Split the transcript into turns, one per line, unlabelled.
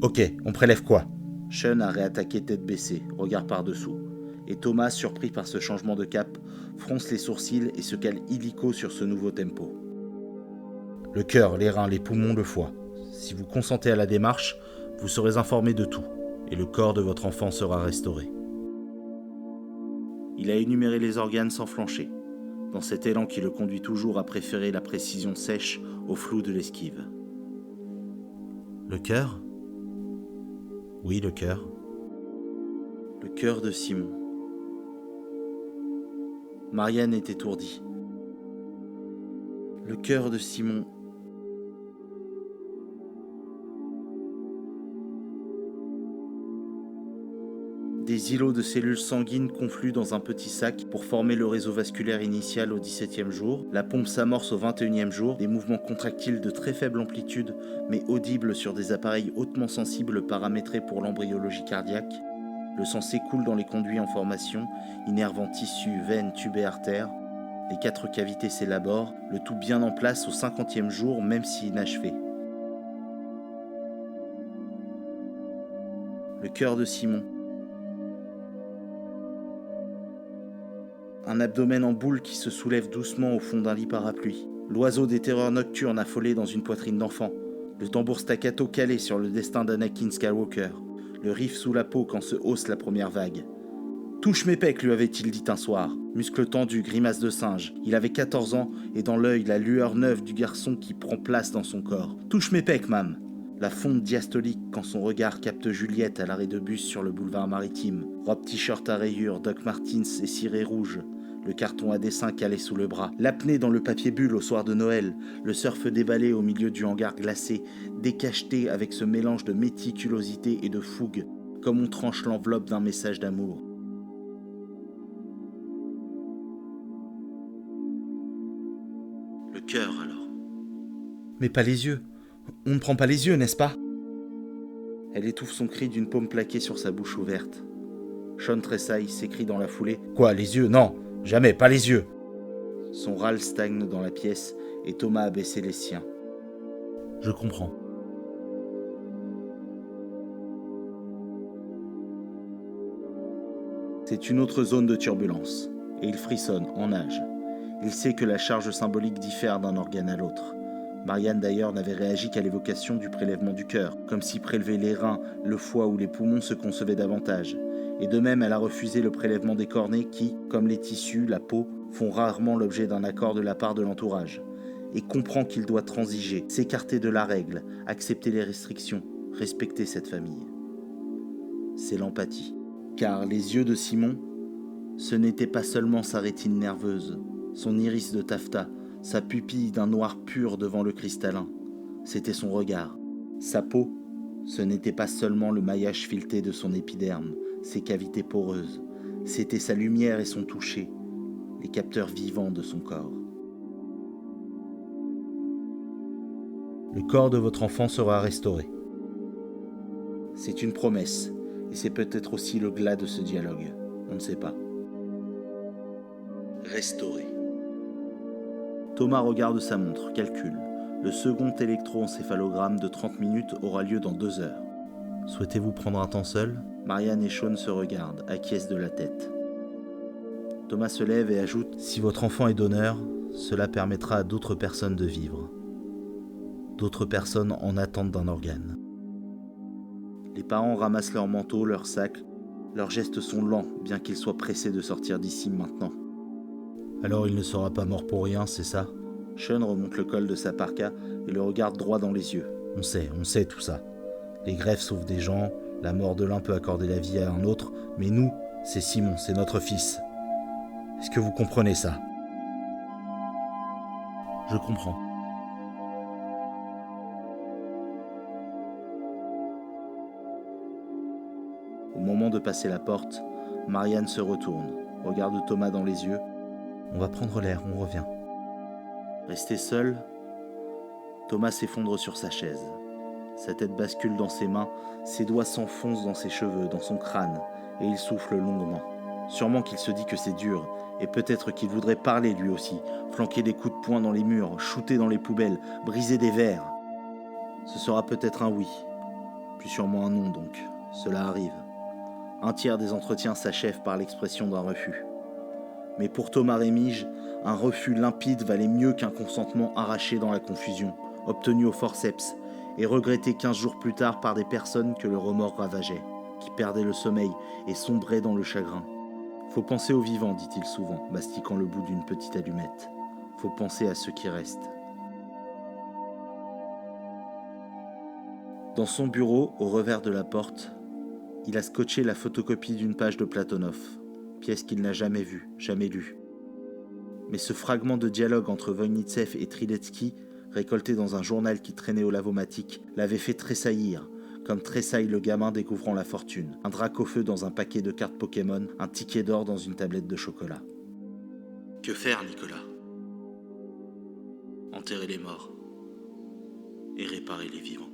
Ok, on prélève quoi ? Sean a réattaqué tête baissée, regard par-dessous. Et Thomas, surpris par ce changement de cap, fronce les sourcils et se cale illico sur ce nouveau tempo. Le cœur, les reins, les poumons, le foie. Si vous consentez à la démarche, vous serez informé de tout, et le corps de votre enfant sera restauré. Il a énuméré les organes sans flancher, dans cet élan qui le conduit toujours à préférer la précision sèche au flou de l'esquive. Le cœur ? Oui, le cœur. Le cœur de Simon. Marianne est étourdie. Le cœur de Simon. Des îlots de cellules sanguines confluent dans un petit sac pour former le réseau vasculaire initial au 17e jour. La pompe s'amorce au 21e jour, des mouvements contractiles de très faible amplitude, mais audibles sur des appareils hautement sensibles paramétrés pour l'embryologie cardiaque. Le sang s'écoule dans les conduits en formation, innervant tissus, veines, tubes et artères. Les 4 cavités s'élaborent, le tout bien en place au 50e jour, même si inachevé. Le cœur de Simon. Un abdomen en boule qui se soulève doucement au fond d'un lit parapluie. L'oiseau des terreurs nocturnes affolé dans une poitrine d'enfant. Le tambour staccato calé sur le destin d'Anakin Skywalker. Le riff sous la peau quand se hausse la première vague. « Touche mes pecs », lui avait-il dit un soir. Muscles tendus, grimace de singe. Il avait 14 ans et dans l'œil la lueur neuve du garçon qui prend place dans son corps. « Touche mes pecs, mam !» La fonte diastolique quand son regard capte Juliette à l'arrêt de bus sur le boulevard maritime. Robe t-shirt à rayures, Doc Martens et ciré rouge. Le carton à dessin calé sous le bras. L'apnée dans le papier bulle au soir de Noël. Le surf déballé au milieu du hangar glacé. Décacheté avec ce mélange de méticulosité et de fougue. Comme on tranche l'enveloppe d'un message d'amour. Le cœur alors. Mais pas les yeux. On ne prend pas les yeux, n'est-ce pas ? Elle étouffe son cri d'une paume plaquée sur sa bouche ouverte. Sean tressaille, s'écrie dans la foulée. Quoi, les yeux ? Non, jamais, pas les yeux. Son râle stagne dans la pièce et Thomas a baissé les siens. Je comprends. C'est une autre zone de turbulence, et il frissonne, en nage. Il sait que la charge symbolique diffère d'un organe à l'autre. Marianne d'ailleurs n'avait réagi qu'à l'évocation du prélèvement du cœur, comme si prélever les reins, le foie ou les poumons se concevait davantage. Et de même, elle a refusé le prélèvement des cornets qui, comme les tissus, la peau, font rarement l'objet d'un accord de la part de l'entourage. Et comprend qu'il doit transiger, s'écarter de la règle, accepter les restrictions, respecter cette famille. C'est l'empathie. Car les yeux de Simon, ce n'était pas seulement sa rétine nerveuse, son iris de taffetas, sa pupille d'un noir pur devant le cristallin. C'était son regard. Sa peau, ce n'était pas seulement le maillage fileté de son épiderme, ses cavités poreuses. C'était sa lumière et son toucher, les capteurs vivants de son corps. Le corps de votre enfant sera restauré. C'est une promesse, et c'est peut-être aussi le glas de ce dialogue. On ne sait pas. Restauré. Thomas regarde sa montre, calcule. Le second électroencéphalogramme de 30 minutes aura lieu dans 2 heures. Souhaitez-vous prendre un temps seul ? Marianne et Sean se regardent, acquiescent de la tête. Thomas se lève et ajoute « Si votre enfant est donneur, cela permettra à d'autres personnes de vivre. D'autres personnes en attente d'un organe. » Les parents ramassent leurs manteaux, leurs sacs. Leurs gestes sont lents, bien qu'ils soient pressés de sortir d'ici maintenant. Alors il ne sera pas mort pour rien, c'est ça ? Sean remonte le col de sa parka et le regarde droit dans les yeux. On sait tout ça. Les greffes sauvent des gens, la mort de l'un peut accorder la vie à un autre, mais nous, c'est Simon, c'est notre fils. Est-ce que vous comprenez ça ? Je comprends. Au moment de passer la porte, Marianne se retourne, regarde Thomas dans les yeux. On va prendre l'air, on revient. Resté seul, Thomas s'effondre sur sa chaise. Sa tête bascule dans ses mains, ses doigts s'enfoncent dans ses cheveux, dans son crâne, et il souffle longuement. Sûrement qu'il se dit que c'est dur, et peut-être qu'il voudrait parler lui aussi, flanquer des coups de poing dans les murs, shooter dans les poubelles, briser des verres. Ce sera peut-être un oui, Plus sûrement un non donc, cela arrive. Un tiers des entretiens s'achèvent par l'expression d'un refus. Mais pour Thomas Rémige, un refus limpide valait mieux qu'un consentement arraché dans la confusion, obtenu au forceps, et regretté 15 jours plus tard par des personnes que le remords ravageait, qui perdaient le sommeil et sombraient dans le chagrin. Faut penser aux vivants, dit-il souvent, mastiquant le bout d'une petite allumette. Faut penser à ceux qui restent. Dans son bureau, au revers de la porte, il a scotché la photocopie d'une page de Platonov, pièce qu'il n'a jamais vue, jamais lue. Mais ce fragment de dialogue entre Voynitsev et Triletsky, récolté dans un journal qui traînait au lavomatique, l'avait fait tressaillir, comme tressaille le gamin découvrant la fortune, un Dracofeu dans un paquet de cartes Pokémon, un ticket d'or dans une tablette de chocolat. Que faire, Nicolas? Enterrer les morts et réparer les vivants.